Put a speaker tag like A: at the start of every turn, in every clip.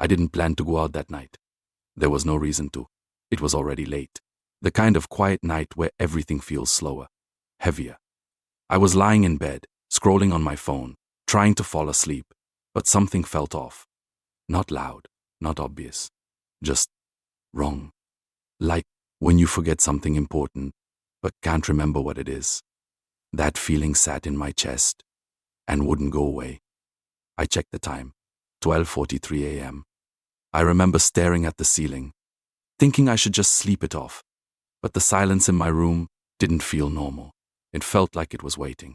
A: I didn't plan to go out that night. There was no reason to. It was already late. The kind of quiet night where everything feels slower, heavier. I was lying in bed, scrolling on my phone, trying to fall asleep, but something felt off. Not loud, not obvious, just wrong. Like when you forget something important, but can't remember what it is. That feeling sat in my chest and wouldn't go away. I checked the time, 12:43 a.m. I remember staring at the ceiling, thinking I should just sleep it off, but the silence in my room didn't feel normal. It felt like it was waiting.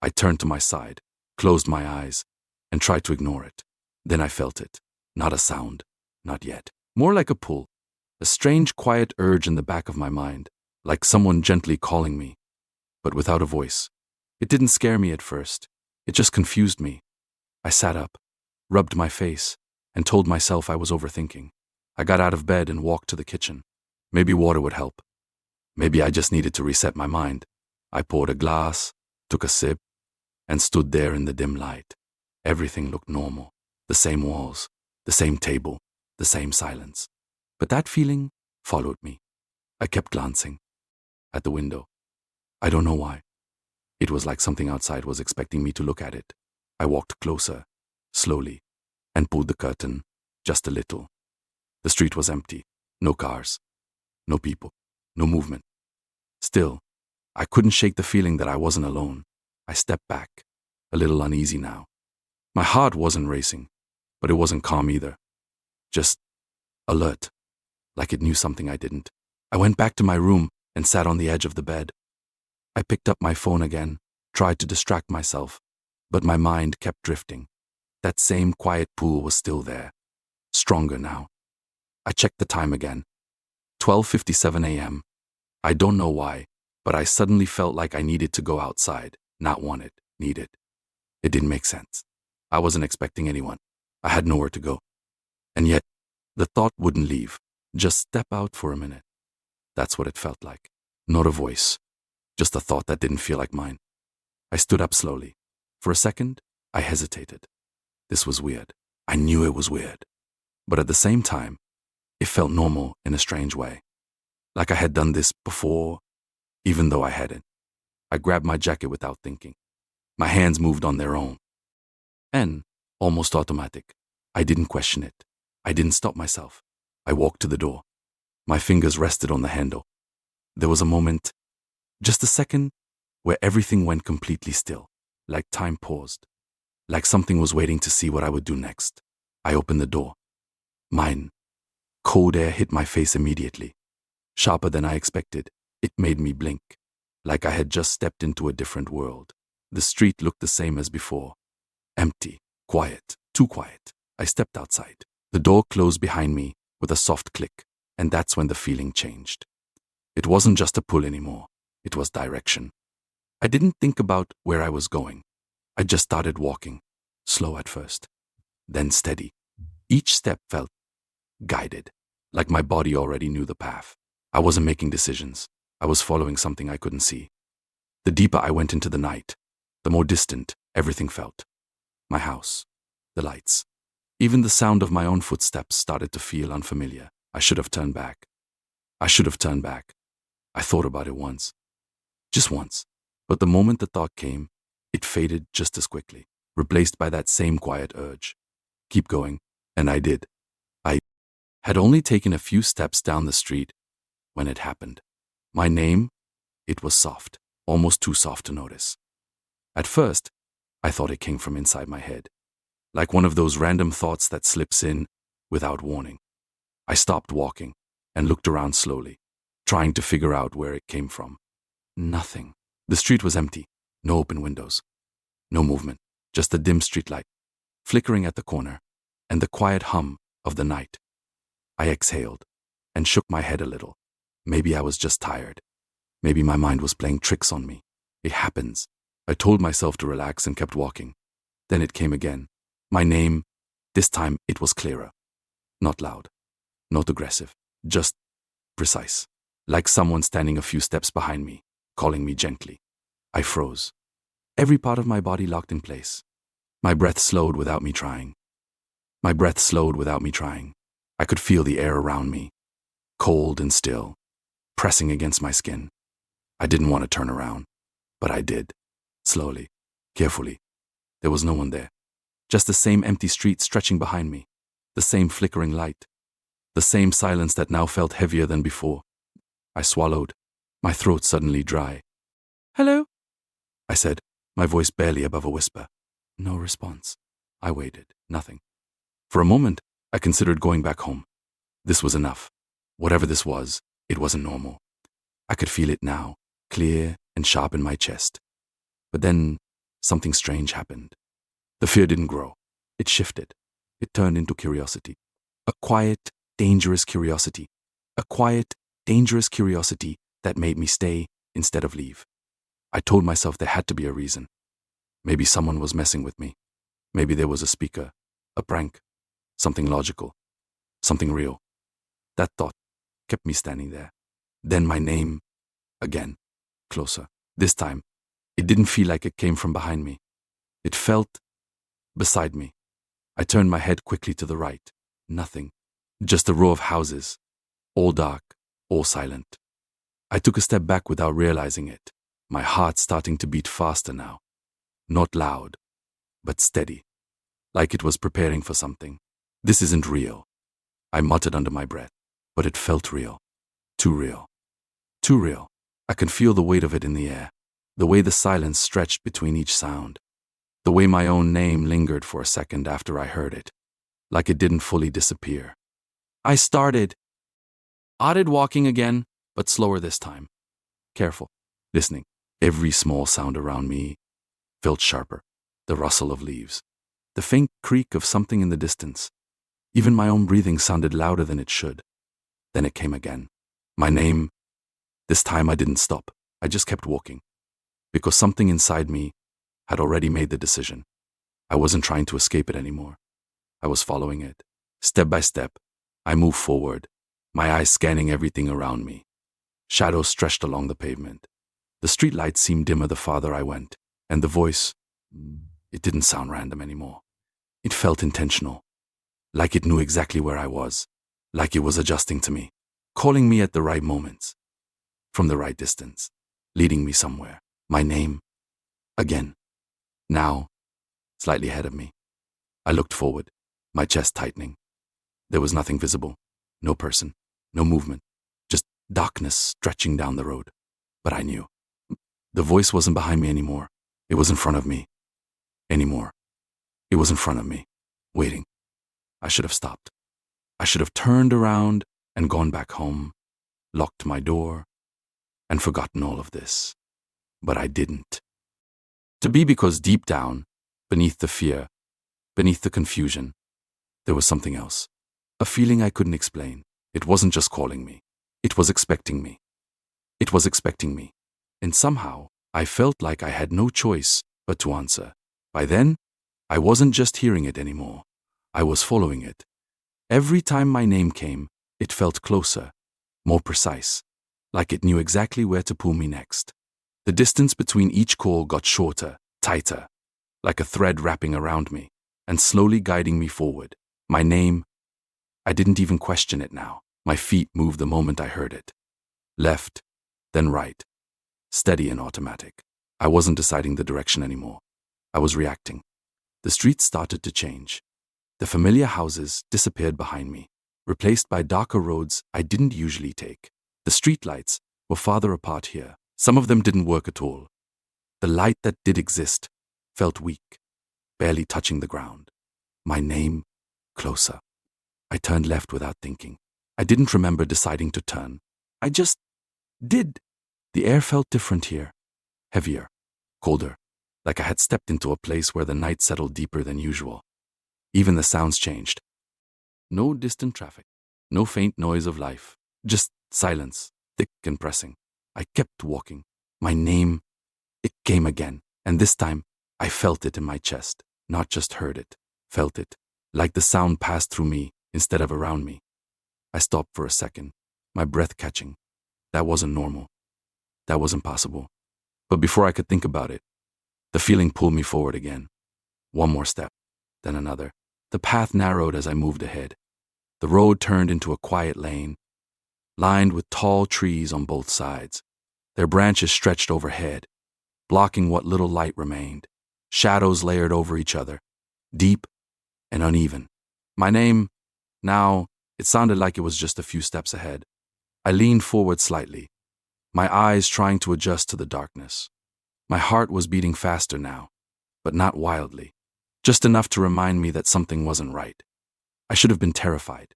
A: I turned to my side, closed my eyes, and tried to ignore it. Then I felt it. Not a sound. Not yet. More like a pull. A strange, quiet urge in the back of my mind, like someone gently calling me, but without a voice. It didn't scare me at first. It just confused me. I sat up, rubbed my face, and told myself I was overthinking. I got out of bed and walked to the kitchen. Maybe water would help. Maybe I just needed to reset my mind. I poured a glass, took a sip, and stood there in the dim light. Everything looked normal. The same walls, the same table, the same silence. But that feeling followed me. I kept glancing at the window. I don't know why. It was like something outside was expecting me to look at it. I walked closer, slowly, and pulled the curtain just a little. The street was empty. No cars, no people, no movement. Still, I couldn't shake the feeling that I wasn't alone. I stepped back, a little uneasy now. My heart wasn't racing, but it wasn't calm either. Just alert, like it knew something I didn't. I went back to my room and sat on the edge of the bed. I picked up my phone again, tried to distract myself, but my mind kept drifting. That same quiet pool was still there, stronger now. I checked the time again. 12:57 a.m. I don't know why, but I suddenly felt like I needed to go outside. Not wanted, needed. It didn't make sense. I wasn't expecting anyone. I had nowhere to go. And yet, the thought wouldn't leave. Just step out for a minute. That's what it felt like. Not a voice. Just a thought that didn't feel like mine. I stood up slowly. For a second, I hesitated. This was weird. I knew it was weird. But at the same time, it felt normal in a strange way. Like I had done this before, even though I hadn't. I grabbed my jacket without thinking. My hands moved on their own. And, almost automatic, I didn't question it. I didn't stop myself. I walked to the door. My fingers rested on the handle. There was a moment, just a second, where everything went completely still, like time paused, like something was waiting to see what I would do next. I opened the door. Mine. Cold air hit my face immediately. Sharper than I expected, it made me blink, like I had just stepped into a different world. The street looked the same as before. Empty, quiet, too quiet. I stepped outside. The door closed behind me with a soft click, and that's when the feeling changed. It wasn't just a pull anymore. It was direction. I didn't think about where I was going. I just started walking, slow at first, then steady. Each step felt guided, like my body already knew the path. I wasn't making decisions. I was following something I couldn't see. The deeper I went into the night, the more distant everything felt. My house, the lights, even the sound of my own footsteps started to feel unfamiliar. I should have turned back. I should have turned back. I thought about it once. Just once. But the moment the thought came, it faded just as quickly, replaced by that same quiet urge. Keep going. And I did. I had only taken a few steps down the street when it happened. My name, it was soft, almost too soft to notice. At first, I thought it came from inside my head, like one of those random thoughts that slips in without warning. I stopped walking and looked around slowly, trying to figure out where it came from. Nothing. The street was empty, no open windows, no movement, just a dim streetlight, flickering at the corner, and the quiet hum of the night. I exhaled and shook my head a little. Maybe I was just tired. Maybe my mind was playing tricks on me. It happens. I told myself to relax and kept walking. Then it came again. My name. This time it was clearer. Not loud, not aggressive, just precise. Like someone standing a few steps behind me, calling me gently. I froze. Every part of my body locked in place. My breath slowed without me trying. My breath slowed without me trying. I could feel the air around me, cold and still, pressing against my skin. I didn't want to turn around, but I did. Slowly, carefully. There was no one there. Just the same empty street stretching behind me, the same flickering light, the same silence that now felt heavier than before. I swallowed, my throat suddenly dry. "Hello?" I said, my voice barely above a whisper. No response. I waited. Nothing. For a moment, I considered going back home. This was enough. Whatever this was, it wasn't normal. I could feel it now, clear and sharp in my chest. But then, something strange happened. The fear didn't grow. It shifted. It turned into curiosity. A quiet, dangerous curiosity. A quiet, dangerous curiosity that made me stay instead of leave. I told myself there had to be a reason. Maybe someone was messing with me. Maybe there was a speaker, a prank, something logical, something real. That thought kept me standing there. Then my name, again, closer. This time, it didn't feel like it came from behind me. It felt beside me. I turned my head quickly to the right. Nothing. Just a row of houses, all dark, all silent. I took a step back without realizing it, my heart starting to beat faster now. Not loud, but steady, like it was preparing for something. This isn't real, I muttered under my breath, but it felt real. Too real. Too real. I can feel the weight of it in the air, the way the silence stretched between each sound, the way my own name lingered for a second after I heard it, like it didn't fully disappear. I started walking again, but slower this time. Careful, listening. Every small sound around me felt sharper. The rustle of leaves, the faint creak of something in the distance. Even my own breathing sounded louder than it should. Then it came again. My name. This time I didn't stop. I just kept walking. Because something inside me had already made the decision. I wasn't trying to escape it anymore. I was following it. Step by step, I moved forward, my eyes scanning everything around me. Shadows stretched along the pavement. The streetlights seemed dimmer the farther I went, and the voice, it didn't sound random anymore. It felt intentional, like it knew exactly where I was, like it was adjusting to me, calling me at the right moments, from the right distance, leading me somewhere. My name, again, now, slightly ahead of me. I looked forward, my chest tightening. There was nothing visible, no person, no movement, just darkness stretching down the road. But I knew. The voice wasn't behind me anymore. It was in front of me. Anymore. It was in front of me, waiting. I should have stopped. I should have turned around and gone back home, locked my door, and forgotten all of this. But I didn't. To be because deep down, beneath the fear, beneath the confusion, there was something else. A feeling I couldn't explain. It wasn't just calling me. It was expecting me. It was expecting me. And somehow, I felt like I had no choice but to answer. By then, I wasn't just hearing it anymore. I was following it. Every time my name came, it felt closer, more precise, like it knew exactly where to pull me next. The distance between each call got shorter, tighter, like a thread wrapping around me, and slowly guiding me forward. My name, I didn't even question it now. My feet moved the moment I heard it. Left, then right. Steady and automatic. I wasn't deciding the direction anymore. I was reacting. The streets started to change. The familiar houses disappeared behind me, replaced by darker roads I didn't usually take. The streetlights were farther apart here. Some of them didn't work at all. The light that did exist felt weak, barely touching the ground. My name, closer. I turned left without thinking. I didn't remember deciding to turn. I just did. The air felt different here. Heavier, colder, like I had stepped into a place where the night settled deeper than usual. Even the sounds changed. No distant traffic, no faint noise of life, just silence, thick and pressing. I kept walking. My name, it came again, and this time I felt it in my chest, not just heard it, felt it, like the sound passed through me instead of around me. I stopped for a second, my breath catching. That wasn't normal. That wasn't possible. But before I could think about it, the feeling pulled me forward again. One more step, then another. The path narrowed as I moved ahead. The road turned into a quiet lane, lined with tall trees on both sides. Their branches stretched overhead, blocking what little light remained. Shadows layered over each other, deep and uneven. My name, now, it sounded like it was just a few steps ahead. I leaned forward slightly, my eyes trying to adjust to the darkness. My heart was beating faster now, but not wildly, just enough to remind me that something wasn't right. I should have been terrified.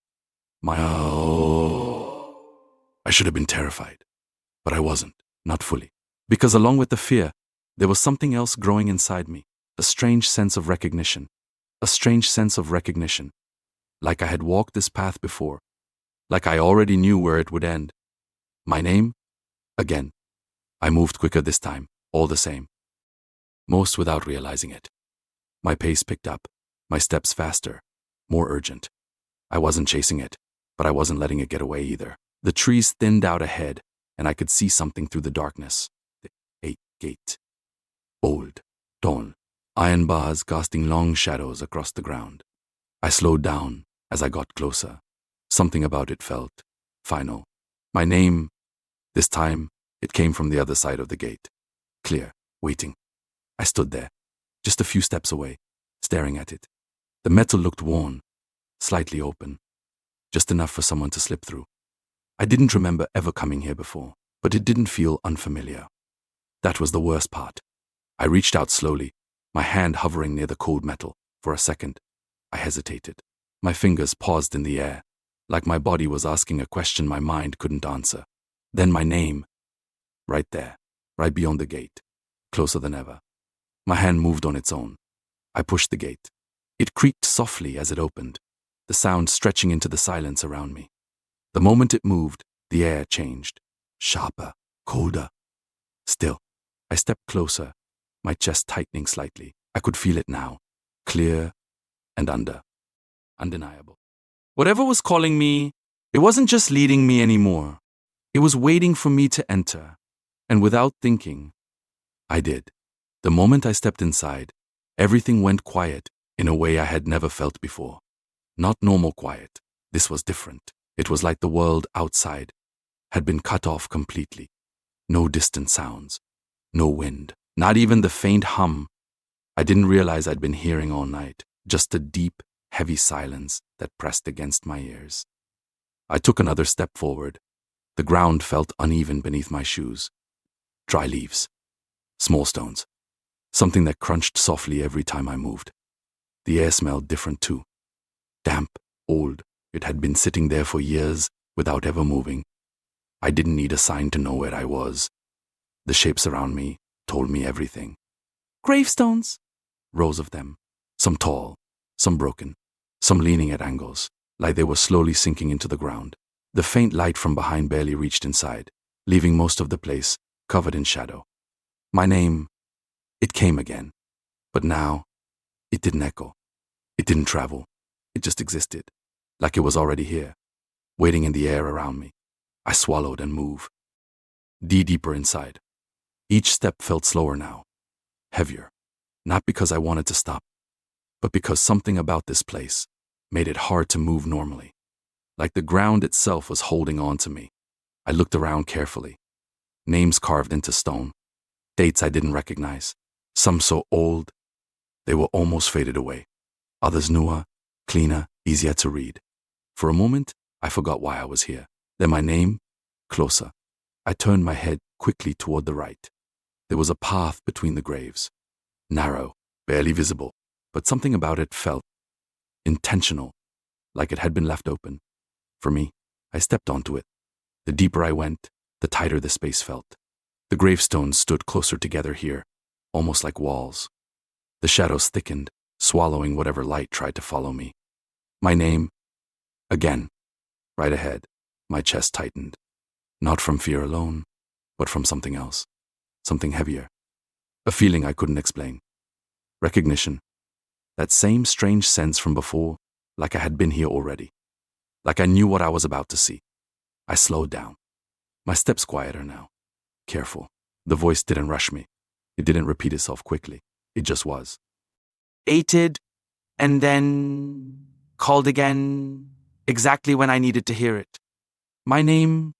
A: I should have been terrified, but I wasn't, not fully. Because along with the fear, there was something else growing inside me, a strange sense of recognition. A strange sense of recognition. Like I had walked this path before. Like I already knew where it would end. My name? Again. I moved quicker this time, all the same. Most without realizing it. My pace picked up, my steps faster, more urgent. I wasn't chasing it, but I wasn't letting it get away either. The trees thinned out ahead, and I could see something through the darkness. The 8 gate. Old, tall, iron bars casting long shadows across the ground. I slowed down as I got closer. Something about it felt final. My name, this time, it came from the other side of the gate. Clear, waiting. I stood there, just a few steps away, staring at it. The metal looked worn, slightly open, just enough for someone to slip through. I didn't remember ever coming here before, but it didn't feel unfamiliar. That was the worst part. I reached out slowly, my hand hovering near the cold metal. For a second, I hesitated. My fingers paused in the air, like my body was asking a question my mind couldn't answer. Then my name, right there, right beyond the gate, closer than ever. My hand moved on its own. I pushed the gate. It creaked softly as it opened, the sound stretching into the silence around me. The moment it moved, the air changed, sharper, colder. Still, I stepped closer, my chest tightening slightly. I could feel it now, clear and undeniable. Whatever was calling me, it wasn't just leading me anymore. It was waiting for me to enter, and without thinking, I did. The moment I stepped inside, everything went quiet in a way I had never felt before. Not normal quiet. This was different. It was like the world outside had been cut off completely. No distant sounds, no wind, not even the faint hum I didn't realize I'd been hearing all night. Just a deep, heavy silence that pressed against my ears. I took another step forward. The ground felt uneven beneath my shoes. Dry leaves, small stones, something that crunched softly every time I moved. The air smelled different too. Damp, old. It had been sitting there for years without ever moving. I didn't need a sign to know where I was. The shapes around me told me everything. Gravestones, rows of them, some tall, some broken, some leaning at angles, like they were slowly sinking into the ground. The faint light from behind barely reached inside, leaving most of the place covered in shadow. My name, it came again, but now it didn't echo. It didn't travel. It just existed, like it was already here, waiting in the air around me. I swallowed and moved, deeper inside. Each step felt slower now, heavier, not because I wanted to stop, but because something about this place made it hard to move normally, like the ground itself was holding on to me. I looked around carefully. Names carved into stone, dates I didn't recognize, some so old they were almost faded away, others newer, cleaner, easier to read. For a moment, I forgot why I was here. Then my name, closer. I turned my head quickly toward the right. There was a path between the graves, narrow, barely visible, but something about it felt intentional, like it had been left open. For me, I stepped onto it. The deeper I went, the tighter the space felt. The gravestones stood closer together here, almost like walls. The shadows thickened, swallowing whatever light tried to follow me. My name, again, right ahead. My chest tightened, not from fear alone, but from something else, something heavier, a feeling I couldn't explain. Recognition, that same strange sense from before, like I had been here already, like I knew what I was about to see. I slowed down, my steps quieter now, careful. The voice didn't rush me. It didn't repeat itself quickly. It just was. Ated, and then called again, exactly when I needed to hear it. My name.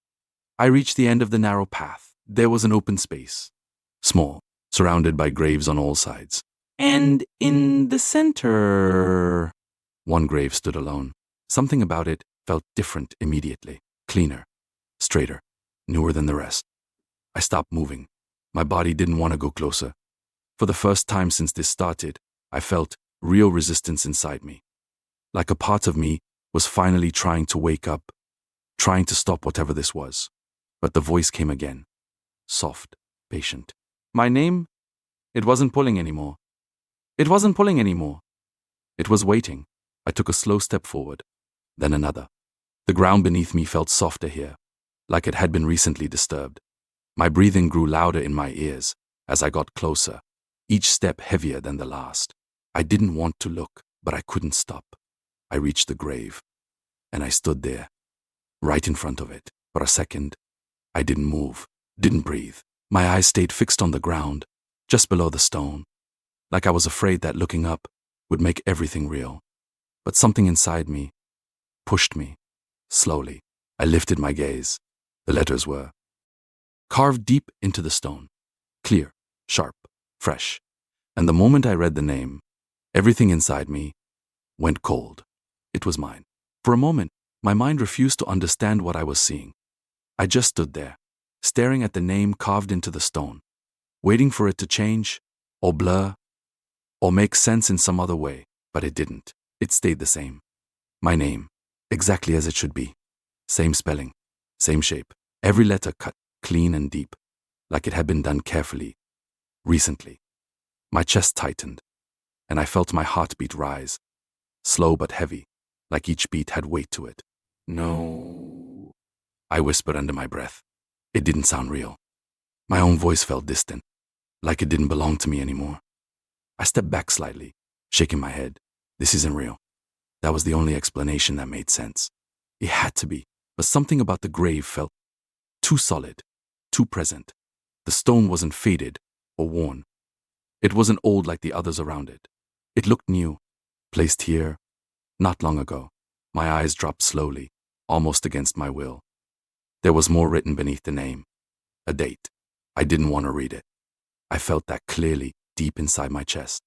A: I reached the end of the narrow path. There was an open space, small, surrounded by graves on all sides. And in the center, one grave stood alone. Something about it felt different immediately, cleaner, straighter, newer than the rest. I stopped moving. My body didn't want to go closer. For the first time since this started, I felt real resistance inside me. Like a part of me was finally trying to wake up, trying to stop whatever this was. But the voice came again, soft, patient. My name? It wasn't pulling anymore. It wasn't pulling anymore. It was waiting. I took a slow step forward, then another. The ground beneath me felt softer here, like it had been recently disturbed. My breathing grew louder in my ears as I got closer, each step heavier than the last. I didn't want to look, but I couldn't stop. I reached the grave, and I stood there, right in front of it. For a second, I didn't move, didn't breathe. My eyes stayed fixed on the ground, just below the stone, like I was afraid that looking up would make everything real. But something inside me pushed me. Slowly, I lifted my gaze. The letters were carved deep into the stone, clear, sharp, fresh. And the moment I read the name, everything inside me went cold. It was mine. For a moment, my mind refused to understand what I was seeing. I just stood there, staring at the name carved into the stone, waiting for it to change, or blur, or make sense in some other way, but it didn't. It stayed the same. My name, exactly as it should be. Same spelling, same shape, every letter cut clean and deep, like it had been done carefully, recently. My chest tightened, and I felt my heartbeat rise, slow but heavy, like each beat had weight to it. No, I whispered under my breath. It didn't sound real. My own voice felt distant, like it didn't belong to me anymore. I stepped back slightly, shaking my head. This isn't real. That was the only explanation that made sense. It had to be, but something about the grave felt too solid, too present. The stone wasn't faded or worn. It wasn't old like the others around it. It looked new, placed here, not long ago. My eyes dropped slowly, almost against my will. There was more written beneath the name. A date. I didn't want to read it. I felt that clearly, deep inside my chest.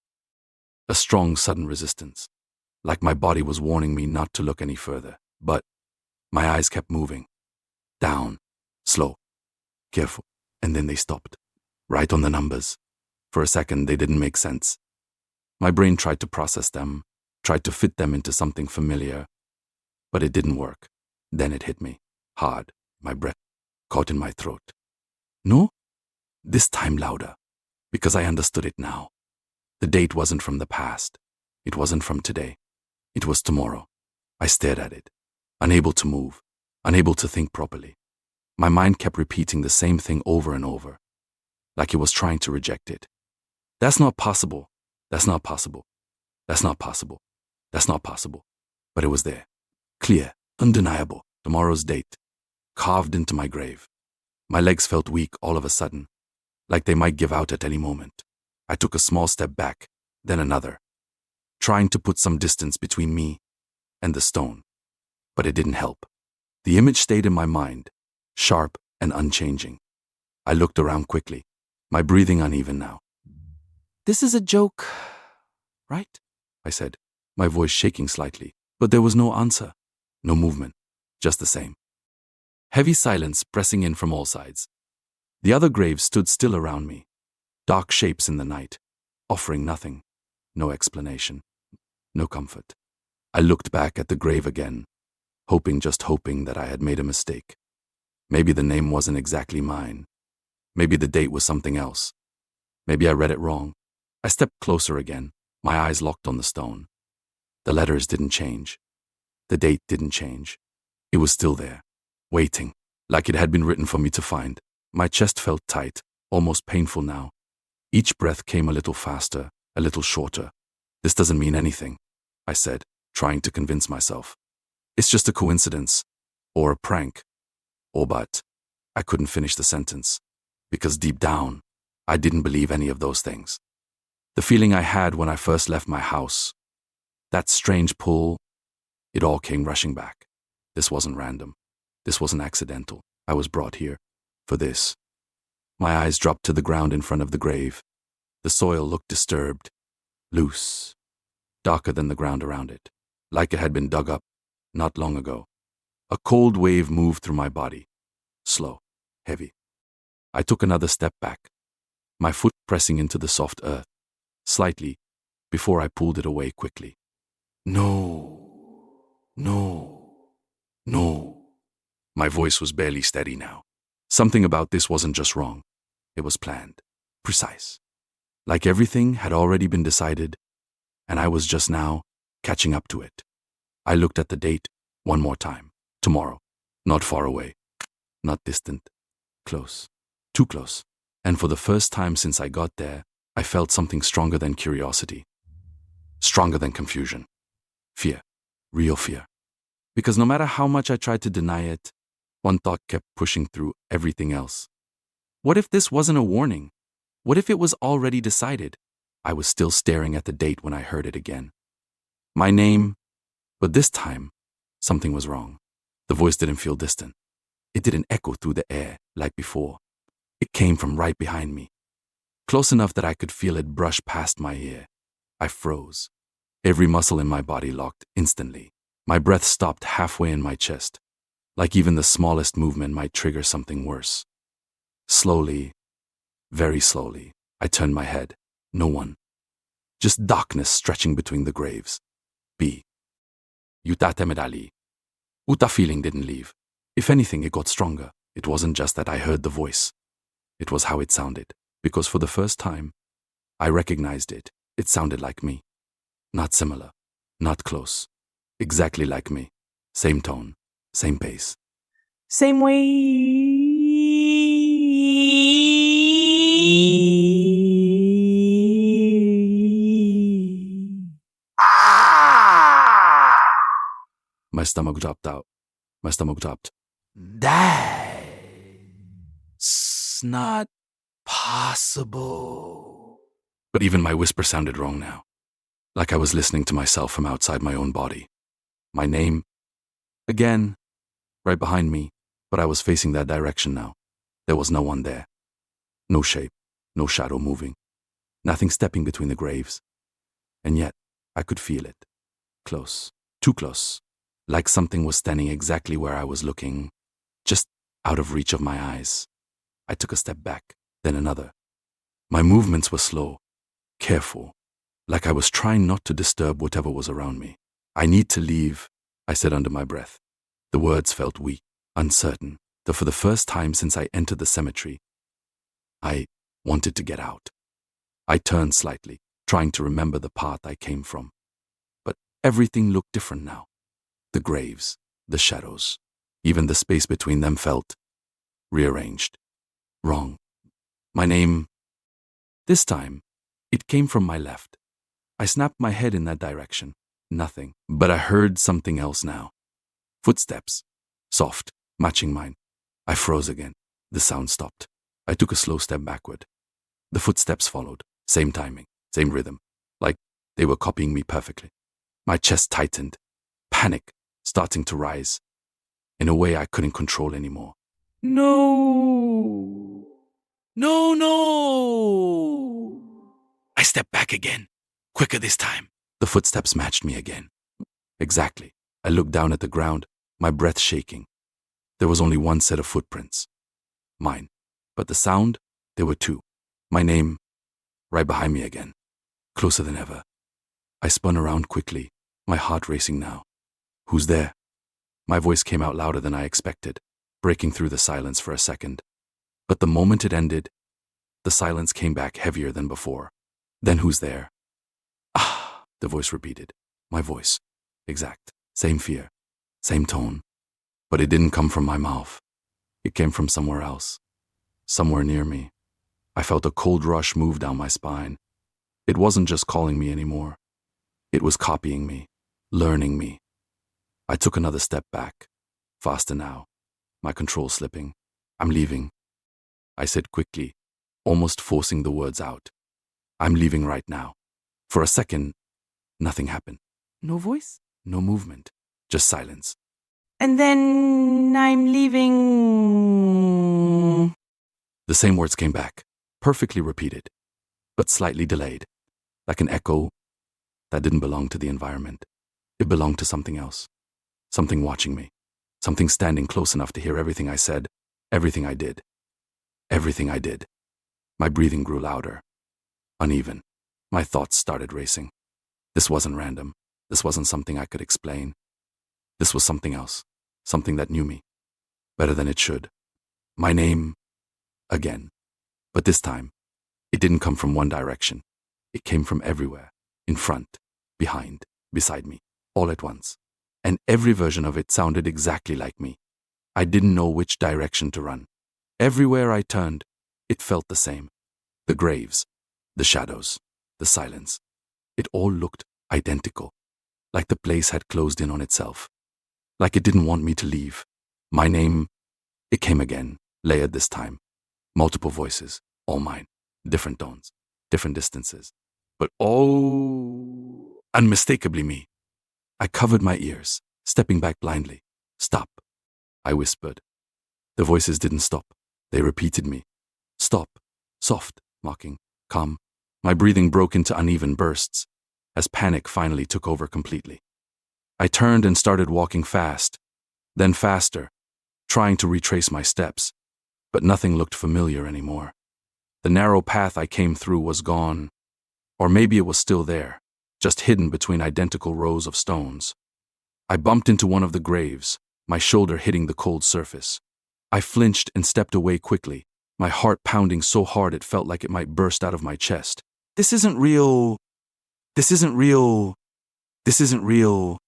A: A strong, sudden resistance, like my body was warning me not to look any further. But my eyes kept moving. Down, slow, careful, and then they stopped. Right on the numbers. For a second, they didn't make sense. My brain tried to process them, tried to fit them into something familiar, but it didn't work. Then it hit me, hard, my breath caught in my throat. No? This time louder, because I understood it now. The date wasn't from the past. It wasn't from today. It was tomorrow. I stared at it, unable to move, unable to think properly. My mind kept repeating the same thing over and over, like it was trying to reject it. That's not possible. That's not possible. That's not possible. That's not possible. But it was there. Clear, undeniable. Tomorrow's date. Carved into my grave. My legs felt weak all of a sudden, like they might give out at any moment. I took a small step back, then another, trying to put some distance between me and the stone. But it didn't help. The image stayed in my mind, sharp and unchanging. I looked around quickly, my breathing uneven now. This is a joke, right? I said, my voice shaking slightly. But there was no answer, no movement, just the same. Heavy silence pressing in from all sides. The other graves stood still around me, dark shapes in the night, offering nothing, no explanation, no comfort. I looked back at the grave again, just hoping that I had made a mistake. Maybe the name wasn't exactly mine. Maybe the date was something else. Maybe I read it wrong. I stepped closer again, my eyes locked on the stone. The letters didn't change. The date didn't change. It was still there, waiting, like it had been written for me to find. My chest felt tight, almost painful now. Each breath came a little faster, a little shorter. This doesn't mean anything, I said, trying to convince myself. It's just a coincidence, or a prank, but I couldn't finish the sentence, because deep down, I didn't believe any of those things. The feeling I had when I first left my house, That strange pull, it all came rushing back. This wasn't random. This wasn't accidental. I was brought here for this. My eyes dropped to the ground in front of the grave. The soil looked disturbed, loose, darker than the ground around it, like it had been dug up not long ago. A cold wave moved through my body, slow, heavy. I took another step back, my foot pressing into the soft earth, slightly, before I pulled it away quickly. No, no, no. My voice was barely steady now. Something about this wasn't just wrong. It was planned, precise. Like everything had already been decided, and I was just now catching up to it. I looked at the date one more time. Tomorrow. Not far away. Not distant. Close. Too close. And for the first time since I got there, I felt something stronger than curiosity. Stronger than confusion. Fear. Real fear. Because no matter how much I tried to deny it, one thought kept pushing through everything else. What if this wasn't a warning? What if it was already decided? I was still staring at the date when I heard it again. My name, but this time, something was wrong. The voice didn't feel distant. It didn't echo through the air like before. It came from right behind me, close enough that I could feel it brush past my ear. I froze. Every muscle in my body locked instantly. My breath stopped halfway in my chest, like even the smallest movement might trigger something worse. Slowly, very slowly, I turned my head. No one. Just darkness stretching between the graves. B. Uta temedali. Uta feeling didn't leave. If anything, it got stronger. It wasn't just that I heard the voice. It was how it sounded. Because for the first time, I recognized it. It sounded like me. Not similar. Not close. Exactly like me. Same tone. Same pace.
B: Same way.
A: My stomach dropped out. My stomach dropped.
C: That's not possible.
A: But even my whisper sounded wrong now. Like I was listening to myself from outside my own body. My name, again, right behind me, but I was facing that direction now. There was no one there. No shape, no shadow moving. Nothing stepping between the graves. And yet, I could feel it. Close, too close. Like something was standing exactly where I was looking, just out of reach of my eyes. I took a step back, then another. My movements were slow, careful, like I was trying not to disturb whatever was around me. I need to leave, I said under my breath. The words felt weak, uncertain, though for the first time since I entered the cemetery, I wanted to get out. I turned slightly, trying to remember the path I came from. But everything looked different now. The graves, the shadows, even the space between them felt rearranged. Wrong. My name. This time, it came from my left. I snapped my head in that direction. Nothing. But I heard something else now. Footsteps. Soft, matching mine. I froze again. The sound stopped. I took a slow step backward. The footsteps followed. Same timing, same rhythm. Like they were copying me perfectly. My chest tightened. Panic starting to rise. In a way I couldn't control anymore.
C: No. No, no.
A: I stepped back again. Quicker this time. The footsteps matched me again. Exactly. I looked down at the ground, my breath shaking. There was only one set of footprints. Mine. But the sound, there were two. My name, right behind me again. Closer than ever. I spun around quickly, my heart racing now. Who's there? My voice came out louder than I expected, breaking through the silence for a second. But the moment it ended, the silence came back heavier than before. Then who's there? Ah, the voice repeated. My voice. Exact. Same fear. Same tone. But it didn't come from my mouth. It came from somewhere else. Somewhere near me. I felt a cold rush move down my spine. It wasn't just calling me anymore. It was copying me, learning me. I took another step back. Faster now. My control slipping. I'm leaving. I said quickly, almost forcing the words out. I'm leaving right now. For a second, nothing happened.
B: No voice?
A: No movement, just silence.
B: And then I'm leaving.
A: The same words came back, perfectly repeated, but slightly delayed, like an echo that didn't belong to the environment. It belonged to something else, something watching me, something standing close enough to hear everything I said, everything I did. Everything I did. My breathing grew louder, uneven. My thoughts started racing. This wasn't random. This wasn't something I could explain. This was something else, something that knew me, better than it should. My name, again. But this time, it didn't come from one direction. It came from everywhere, in front, behind, beside me, all at once. And every version of it sounded exactly like me. I didn't know which direction to run. Everywhere I turned, it felt the same. The graves, the shadows, the silence. It all looked identical, like the place had closed in on itself, like it didn't want me to leave. My name, it came again, layered this time. Multiple voices, all mine, different tones, different distances, but all unmistakably me. I covered my ears, stepping back blindly. Stop, I whispered. The voices didn't stop. They repeated me. Stop, soft, mocking, calm. My breathing broke into uneven bursts as panic finally took over completely. I turned and started walking fast, then faster, trying to retrace my steps, but nothing looked familiar anymore. The narrow path I came through was gone, or maybe it was still there, just hidden between identical rows of stones. I bumped into one of the graves, my shoulder hitting the cold surface. I flinched and stepped away quickly, my heart pounding so hard it felt like it might burst out of my chest. This isn't real. This isn't real. This isn't real,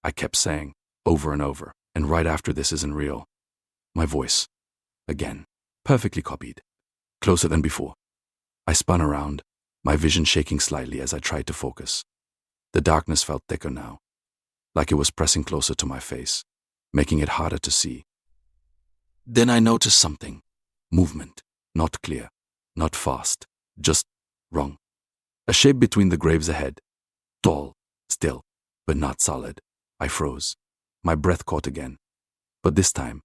A: I kept saying, over and over, and right after this isn't real. My voice, again, perfectly copied, closer than before. I spun around, my vision shaking slightly as I tried to focus. The darkness felt thicker now, like it was pressing closer to my face, making it harder to see. Then I noticed something. Movement, not clear, not fast, just wrong. A shape between the graves ahead. Tall, still, but not solid. I froze. My breath caught again. But this time,